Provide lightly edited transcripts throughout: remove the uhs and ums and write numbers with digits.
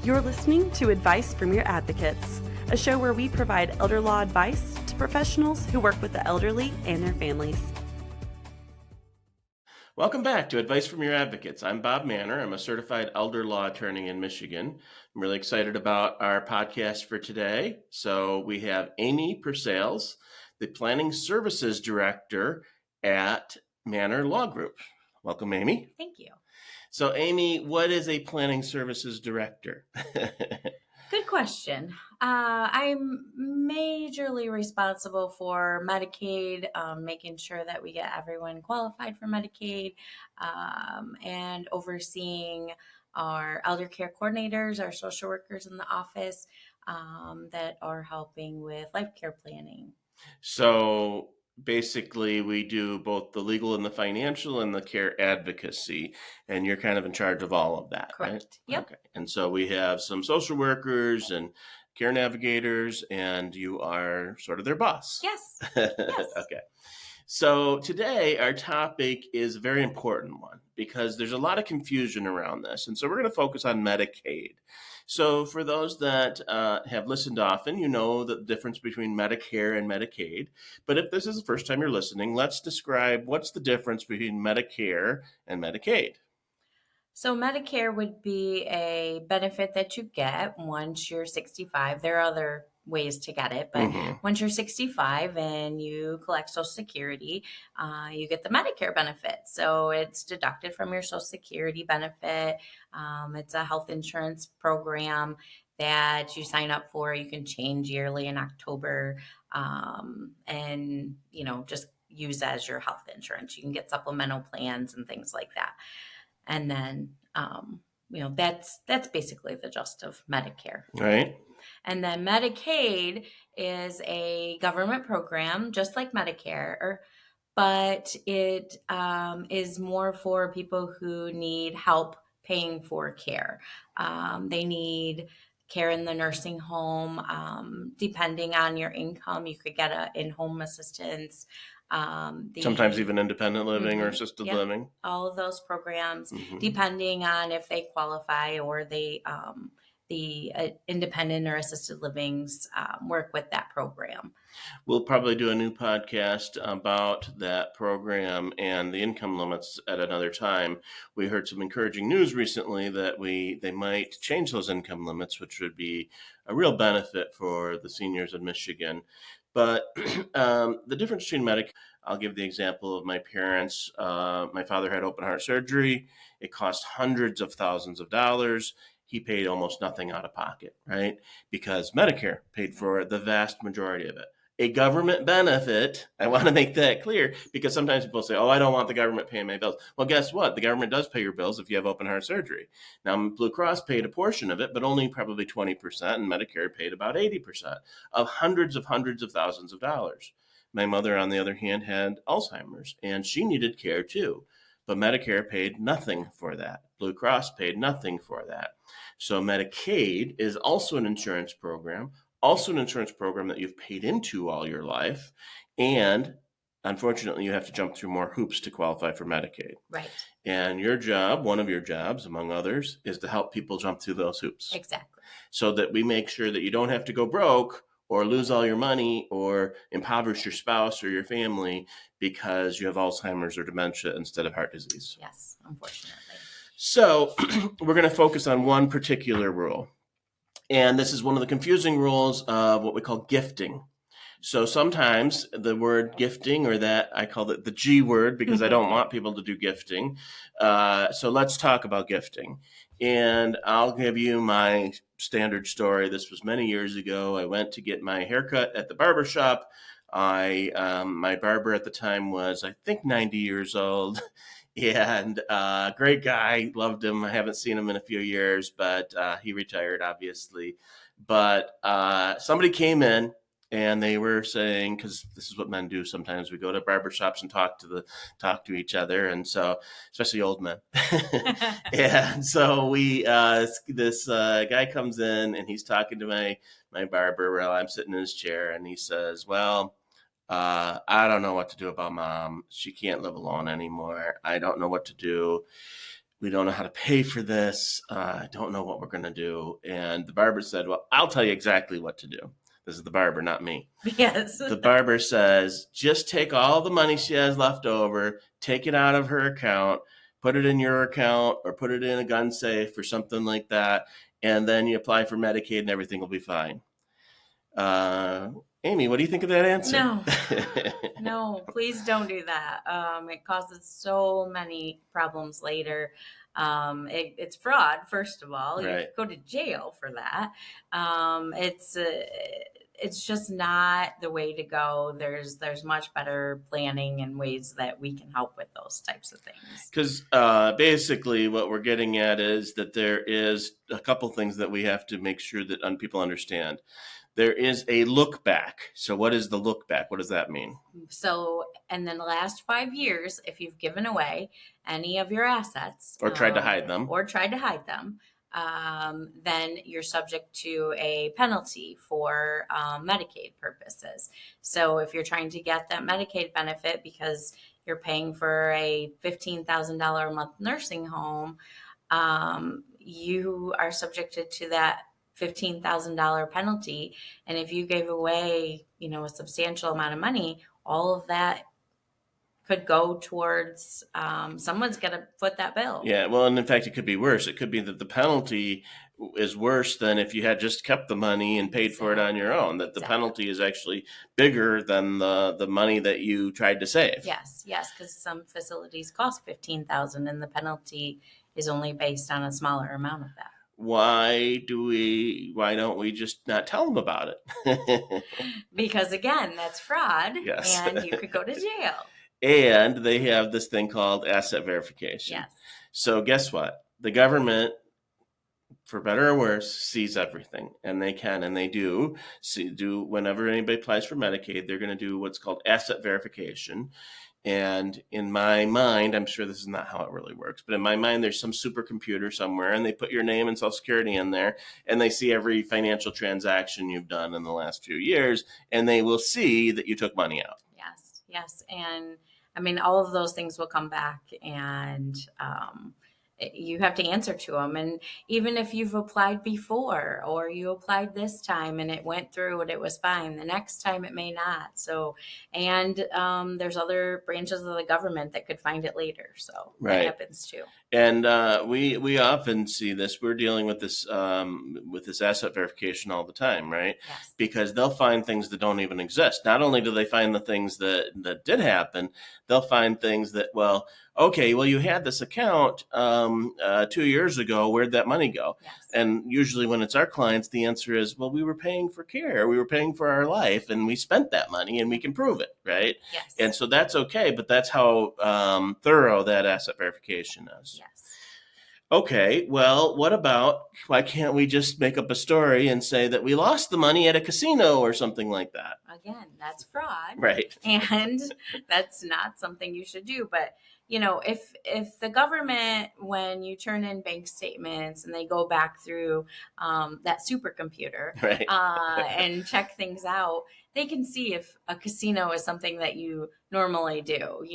You're listening to Advice from Your Advocates, a show where we provide elder law advice to professionals who work with the elderly and their families. Welcome back to Advice from Your Advocates. I'm Bob Mannor. I'm a certified elder law attorney in Michigan. I'm really excited about our podcast for today. So we have Amy Persails, the Planning Services Director at Mannor Law Group. Welcome, Amy. Thank you. So, Amy, what is a Planning Services Director? Good question. I'm majorly responsible for Medicaid, making sure that we get everyone qualified for Medicaid, and overseeing our elder care coordinators, our social workers in the office that are helping with life care planning. So basically, we do both the legal and the financial and the care advocacy, and you're kind of in charge of all of that, Correct. right? Yep. Okay. And so we have some social workers and care navigators, and you are sort of their boss. Yes. Yes. Okay. So today our topic is a very important one because there's a lot of confusion around this. And so we're going to focus on Medicaid. So for those that have listened often, you know the difference between Medicare and Medicaid. But if this is the first time you're listening, let's describe what's the difference between Medicare and Medicaid. So Medicare would be a benefit that you get once you're 65. There are other ways to get it, but once you're 65 and you collect Social Security, you get the Medicare benefit. So it's deducted from your Social Security benefit. It's a health insurance program that you sign up for. You can change yearly in October, and just use as your health insurance. You can get supplemental plans and things like that. And then, that's basically the gist of Medicare. Right. And then Medicaid is a government program, just like Medicare, but it is more for people who need help paying for care. They need care in the nursing home. Depending on your income, you could get an in-home assistance. Sometimes even independent living or assisted living. All of those programs, depending on if they qualify or they the independent or assisted livings work with that program. We'll probably do a new podcast about that program and the income limits at another time. We heard some encouraging news recently that they might change those income limits, which would be a real benefit for the seniors in Michigan. But the difference between Medicare, I'll give the example of my parents. My father had open heart surgery. It cost hundreds of thousands of dollars. He paid almost nothing out of pocket, right? Because Medicare paid for the vast majority of it. A government benefit, I want to make that clear, because sometimes people say, I don't want the government paying my bills. Well, guess what? The government does pay your bills if you have open heart surgery. Now, Blue Cross paid a portion of it, but only probably 20%, and Medicare paid about 80% of hundreds of thousands of dollars. My mother, on the other hand, had Alzheimer's, and she needed care too. But Medicare paid nothing for that. Blue Cross paid nothing for that. So Medicaid is also an insurance program, that you've paid into all your life. And unfortunately, you have to jump through more hoops to qualify for Medicaid. Right. And your job, one of your jobs, among others, is to help people jump through those hoops. Exactly. So that we make sure that you don't have to go broke or lose all your money or impoverish your spouse or your family because you have Alzheimer's or dementia instead of heart disease. Yes, unfortunately. So we're going to focus on one particular rule. And this is one of the confusing rules of what we call gifting. So sometimes the word gifting, or that I call it the G word because I don't want people to do gifting. So let's talk about gifting. And I'll give you my standard story. This was many years ago. I went to get my haircut at the barber shop. My barber at the time was, I think, 90 years old. And great guy, loved him. I haven't seen him in a few years, but he retired, obviously. But somebody came in and they were saying, because this is what men do sometimes, we go to barbershops and talk to each other, and so especially old men. And so this guy comes in and he's talking to my barber while I'm sitting in his chair, and he says, well, I don't know what to do about mom. She can't live alone anymore. I don't know what to do. we don't know how to pay for this. I don't know what we're going to do. And the barber said, well, I'll tell you exactly what to do. This is the barber, not me. Yes. The barber says, just take all the money she has left over, take it out of her account, put it in your account or put it in a gun safe or something like that. And then you apply for Medicaid and everything will be fine. Amy, what do you think of that answer? No, please don't do that. It causes so many problems later. It's fraud, first of all. Right. You could go to jail for that. It's just not the way to go. There's much better planning and ways that we can help with those types of things. Because basically what we're getting at is that there is a couple things that we have to make sure that people understand. There is a look back. So what is the look back? What does that mean? So, and then the last 5 years, if you've given away any of your assets or tried to hide them, then you're subject to a penalty for Medicaid purposes. So if you're trying to get that Medicaid benefit because you're paying for a $15,000 a month nursing home, you are subjected to that $15,000 penalty. And if you gave away, a substantial amount of money, all of that could go towards someone's got to foot that bill. Yeah, well, and in fact, it could be worse. It could be that the penalty is worse than if you had just kept the money and paid for it on your own, that the penalty is actually bigger than the money that you tried to save. Yes, because some facilities cost $15,000 and the penalty is only based on a smaller amount of that. Why don't we just not tell them about it? Because again, that's fraud. Yes. And you could go to jail. And they have this thing called asset verification. Yes. So guess what? The government, for better or worse, sees everything, and they can, and they do whenever anybody applies for Medicaid, they're going to do what's called asset verification. And in my mind, I'm sure this is not how it really works, but in my mind, there's some supercomputer somewhere, and they put your name and Social Security in there, and they see every financial transaction you've done in the last few years, and they will see that you took money out. Yes. And I mean, all of those things will come back, and you have to answer to them. And even if you've applied before or you applied this time and it went through and it was fine, the next time it may not. So, and there's other branches of the government that could find it later. So that happens too. And we often see this. We're dealing with this asset verification all the time, right? Yes. Because they'll find things that don't even exist. Not only do they find the things that did happen, they'll find things that, you had this account 2 years ago. Where'd that money go? Yes. And usually when it's our clients, the answer is, we were paying for care. We were paying for our life, and we spent that money, and we can prove it, right? Yes. And so that's okay, but that's how thorough that asset verification is. Yes. Okay, well, why can't we just make up a story and say that we lost the money at a casino or something like that? Again, that's fraud. Right. And that's not something you should do. But, if the government, when you turn in bank statements and they go back through that supercomputer and check things out, they can see if a casino is something that you normally do.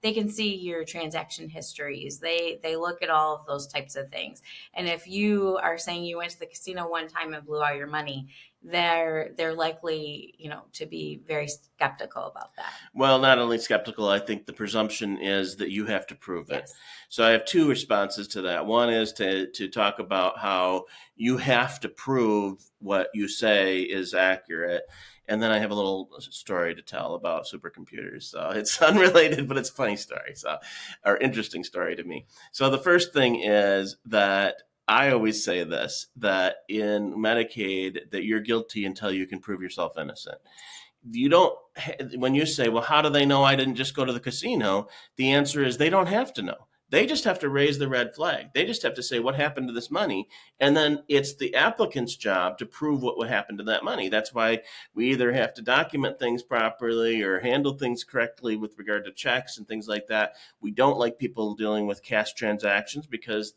They can see your transaction histories. They look at all of those types of things. And if you are saying you went to the casino one time and blew all your money, they're likely, to be very skeptical about that. Well, not only skeptical, I think the presumption is that you have to prove it. Yes. So I have two responses to that. One is to talk about how you have to prove what you say is accurate. And then I have a little story to tell about supercomputers. So it's unrelated, but it's a funny story, or interesting story to me. So the first thing is that I always say this, that in Medicaid, that you're guilty until you can prove yourself innocent. When you say, how do they know I didn't just go to the casino? The answer is they don't have to know. They just have to raise the red flag. They just have to say what happened to this money. And then it's the applicant's job to prove what would happen to that money. That's why we either have to document things properly or handle things correctly with regard to checks and things like that. We don't like people dealing with cash transactions because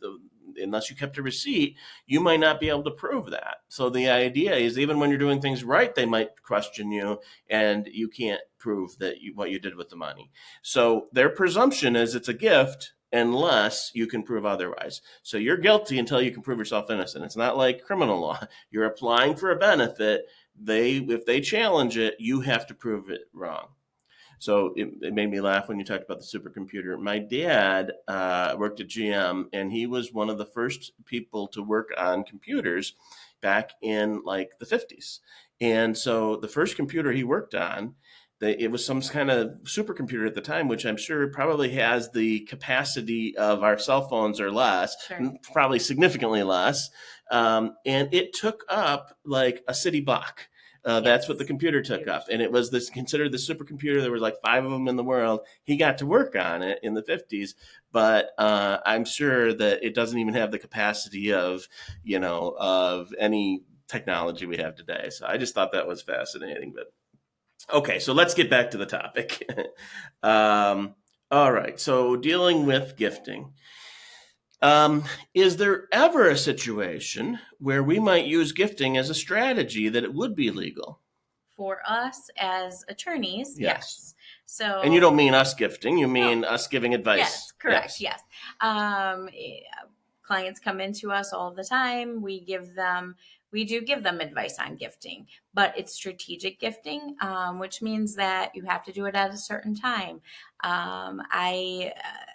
unless you kept a receipt, you might not be able to prove that. So the idea is even when you're doing things right, they might question you and you can't prove that what you did with the money. So their presumption is it's a gift unless you can prove otherwise. So you're guilty until you can prove yourself innocent. It's not like criminal law. You're applying for a benefit. If they challenge it, you have to prove it wrong. So it made me laugh when you talked about the supercomputer. My dad worked at GM, and he was one of the first people to work on computers back in like the 50s. And so the first computer he worked on, it was some kind of supercomputer at the time, which I'm sure probably has the capacity of our cell phones or less, probably significantly less. And it took up like a city block. That's what the computer took up. And it was considered the supercomputer. There were like 5 of them in the world. He got to work on it in the 50s, but I'm sure that it doesn't even have the capacity of any technology we have today. So I just thought that was fascinating. But okay, so let's get back to the topic. All right, so dealing with gifting. Is there ever a situation where we might use gifting as a strategy that it would be legal? For us as attorneys, yes. So, and you don't mean us gifting, you mean us giving advice. Yes, correct. Yes. Clients come into us all the time. We do give them advice on gifting, but it's strategic gifting, which means that you have to do it at a certain time. I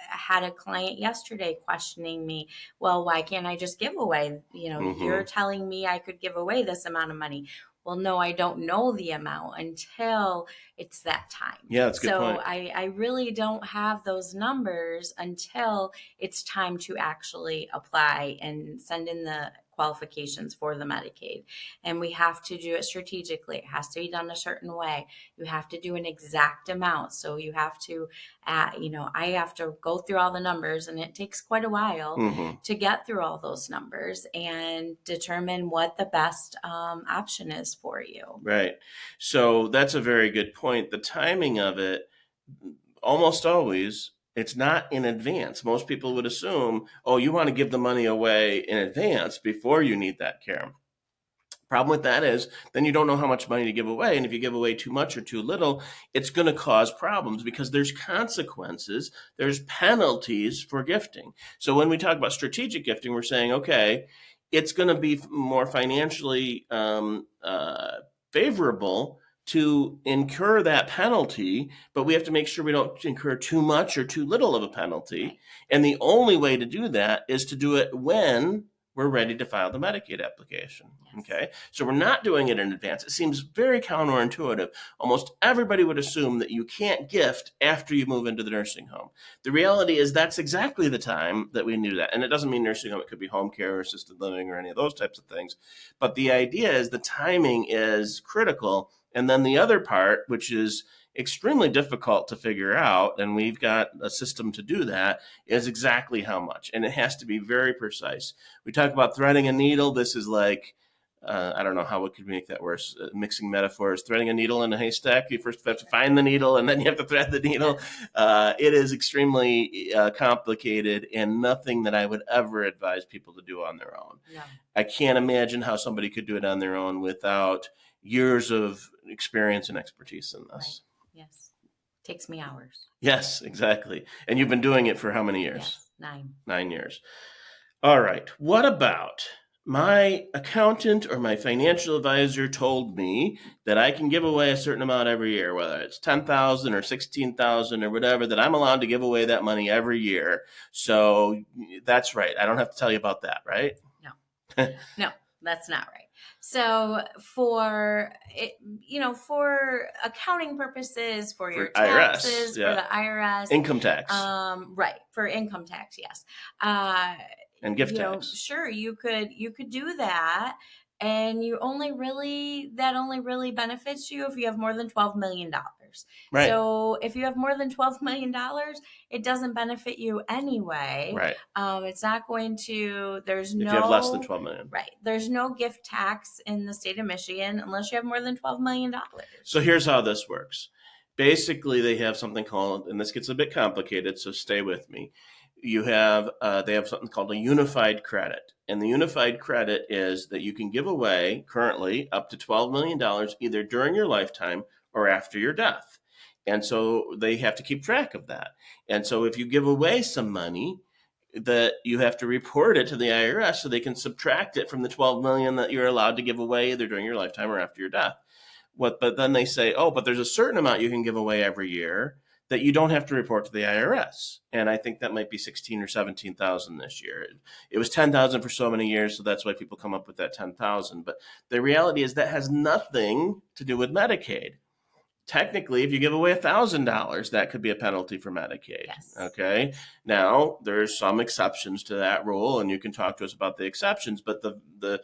had a client yesterday questioning me, well, why can't I just give away? You're telling me I could give away this amount of money. Well, no, I don't know the amount until it's that time. Yeah, that's a good point. So I really don't have those numbers until it's time to actually apply and send in the qualifications for the Medicaid. And we have to do it strategically. It has to be done a certain way. You have to do an exact amount. So you have to, I have to go through all the numbers, and it takes quite a while to get through all those numbers and determine what the best option is for you. Right. So that's a very good point. The timing of it, almost always, it's not in advance. Most people would assume, oh, you want to give the money away in advance before you need that care. Problem with that is then you don't know how much money to give away. And if you give away too much or too little, it's going to cause problems because there's consequences. There's penalties for gifting. So when we talk about strategic gifting, we're saying, okay, it's going to be more financially favorable to incur that penalty, but we have to make sure we don't incur too much or too little of a penalty. And the only way to do that is to do it when we're ready to file the Medicaid application. Okay. So we're not doing it in advance. It seems very counterintuitive. Almost everybody would assume that you can't gift after you move into the nursing home. The reality is that's exactly the time that we do that. And it doesn't mean nursing home. It could be home care or assisted living or any of those types of things. But the idea is the timing is critical. And then the other part, which is extremely difficult to figure out, and we've got a system to do that, is exactly how much. And it has to be very precise. We talk about threading a needle. This is like, I don't know how we could make that worse. Mixing metaphors, threading a needle in a haystack. You first have to find the needle, and then you have to thread the needle. It is extremely complicated, and nothing that I would ever advise people to do on their own. Yeah. I can't imagine how somebody could do it on their own without years of experience and expertise in this. Right. Yes. Takes me hours. Yes, exactly. And you've been doing it for how many years? Yes, 9. 9 years. All right. What about my accountant or my financial advisor told me that I can give away a certain amount every year, whether it's $10,000 or $16,000 or whatever, that I'm allowed to give away that money every year. So that's right. I don't have to tell you about that, right? No. No, that's not right. So for accounting purposes, for your taxes, IRS, for the IRS, income tax, right, for income tax, yes, and gift tax. Sure, you could do that, and that only really benefits you if you have more than $12 million. Right. So if you have more than $12 million, it doesn't benefit you anyway. Right. It's not going to, if you have less than 12 million. Right. There's no gift tax in the state of Michigan unless you have more than $12 million. So here's how this works. Basically, they have something called, and this gets a bit complicated, so stay with me. They have something called a unified credit. And the unified credit is that you can give away currently up to $12 million either during your lifetime or after your death. And so they have to keep track of that. And so if you give away some money, that you have to report it to the IRS so they can subtract it from the 12 million that you're allowed to give away either during your lifetime or after your death. But then they say, oh, but there's a certain amount you can give away every year that you don't have to report to the IRS. And I think that might be 16 or 17,000 this year. It was 10,000 for so many years, so that's why people come up with that 10,000. But the reality is that has nothing to do with Medicaid. Technically, if you give away $1,000, that could be a penalty for Medicaid. Yes. Okay. Now, there's some exceptions to that rule, and you can talk to us about the exceptions. But the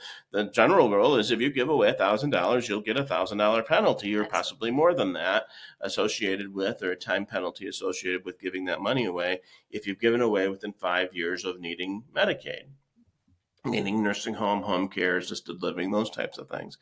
general rule is if you give away $1,000, you'll get a $1,000 penalty, or possibly more than that, associated with, or a time penalty associated with giving that money away if you've given away within 5 years of needing Medicaid, meaning nursing home, home care, assisted living, those types of things.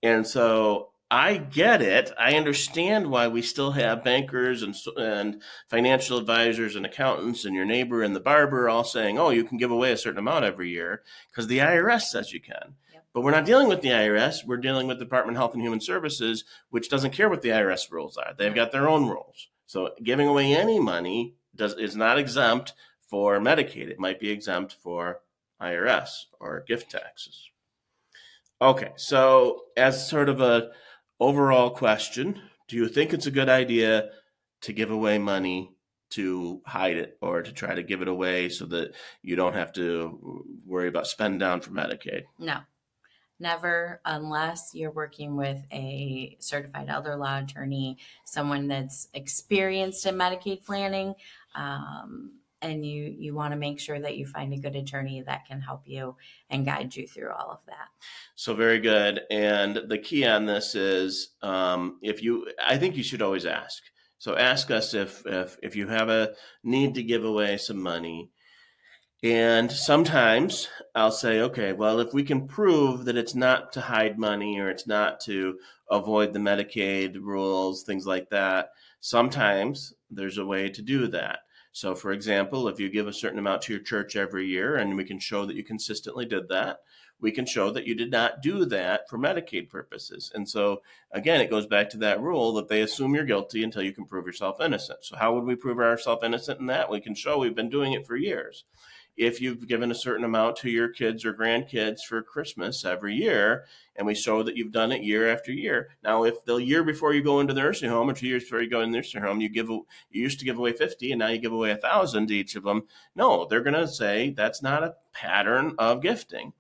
And so I get it. I understand why we still have bankers and financial advisors and accountants and your neighbor and the barber all saying, oh, you can give away a certain amount every year because the IRS says you can. Yep. But we're not dealing with the IRS. We're dealing with the Department of Health and Human Services, which doesn't care what the IRS rules are. They've got their own rules. So giving away any money is not exempt for Medicaid. It might be exempt for IRS or gift taxes. Okay, so as sort of a overall question, do you think it's a good idea to give away money to hide it or to try to give it away so that you don't have to worry about spending down for Medicaid? No, never, unless you're working with a certified elder law attorney, someone that's experienced in Medicaid planning, and you want to make sure that you find a good attorney that can help you and guide you through all of that. So very good. And the key on this is I think you should always ask. So ask us if you have a need to give away some money. And sometimes I'll say, okay, well, if we can prove that it's not to hide money or it's not to avoid the Medicaid rules, things like that, sometimes there's a way to do that. So, for example, if you give a certain amount to your church every year and we can show that you consistently did that, we can show that you did not do that for Medicaid purposes. And so, again, it goes back to that rule that they assume you're guilty until you can prove yourself innocent. So how would we prove ourselves innocent in that? We can show we've been doing it for years. If you've given a certain amount to your kids or grandkids for Christmas every year, and we show that you've done it year after year. Now, if the year before you go into the nursing home or 2 years before you go in the nursing home, you used to give away 50 and now you give away 1,000 to each of them. No, they're going to say that's not a pattern of gifting.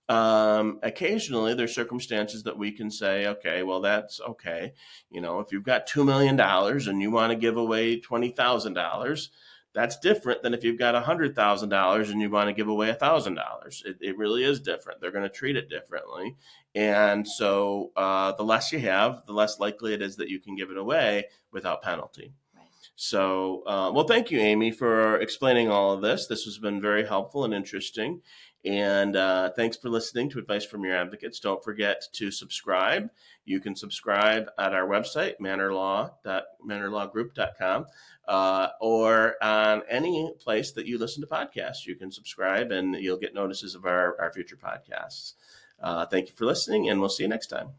Occasionally there's circumstances that we can say, okay, well, that's okay. If you've got $2 million and you want to give away $20,000, that's different than if you've got $100,000 and you want to give away $1,000. It really is different. They're going to treat it differently. And so the less you have, the less likely it is that you can give it away without penalty. Right. So, well, thank you, Amy, for explaining all of this. This has been very helpful and interesting. And thanks for listening to Advice from Your Advocates. Don't forget to subscribe. You can subscribe at our website, mannorlawgroup.com, or on any place that you listen to podcasts. You can subscribe and you'll get notices of our future podcasts. Thank you for listening, and we'll see you next time.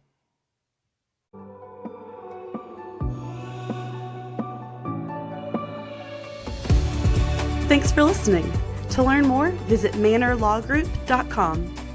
Thanks for listening. To learn more, visit mannorlawgroup.com.